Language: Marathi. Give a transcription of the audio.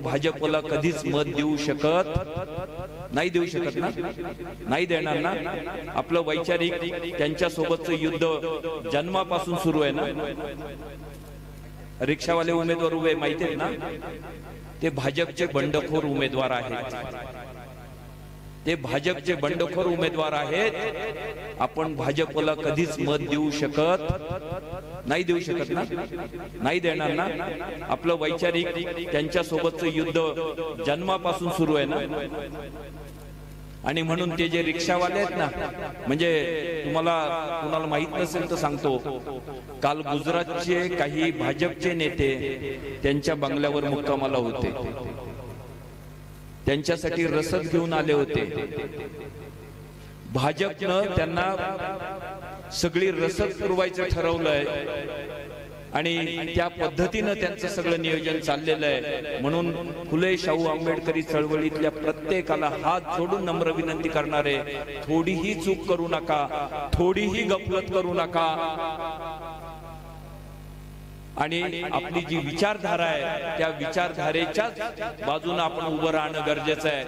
भाजपला कधीच मत देऊ शकत ना, नाही देणार ना। आपलं वैचारिक त्यांच्या सोबतचं युद्ध जन्मापासून सुरू आहे ना। रिक्षावाले उमेदवार उभे माहिती आहे ना, ते भाजपचे बंडखोर उमेदवार आहेत, ते भाजपचे बंडखोर उमेदवार आहेत। आपण भाजपला कधीच मत देऊ शकत ना, नाही देणार ना। आपलं वैचारिक त्यांच्या सोबतचं युद्ध जन्मापासून सुरू आहे ना। आणि म्हणून ते जे रिक्षावाले आहेत ना, म्हणजे तुम्हाला माहित नसेल तर सांगतो, काल गुजरातचे काही भाजपचे नेते त्यांच्या बंगल्यावर मुक्कामाला होते, त्यांच्यासाठी रसद घेऊन आले होते। भाजपनं त्यांना सगळी रसद पुरवायचं ठरवलंय आणि त्या पद्धतीनं त्यांचं सगळं नियोजन चाललेलं आहे। म्हणून फुले शाहू आंबेडकरी चळवळीतल्या प्रत्येकाला हात जोडून नम्र विनंती करणार आहे, थोडीही चूक करू नका, थोडीही गफलत करू नका आणि आपली जी विचारधारा आहे त्या विचारधारेच्याच बाजूने आपण उभं राहणं गरजेचं आहे।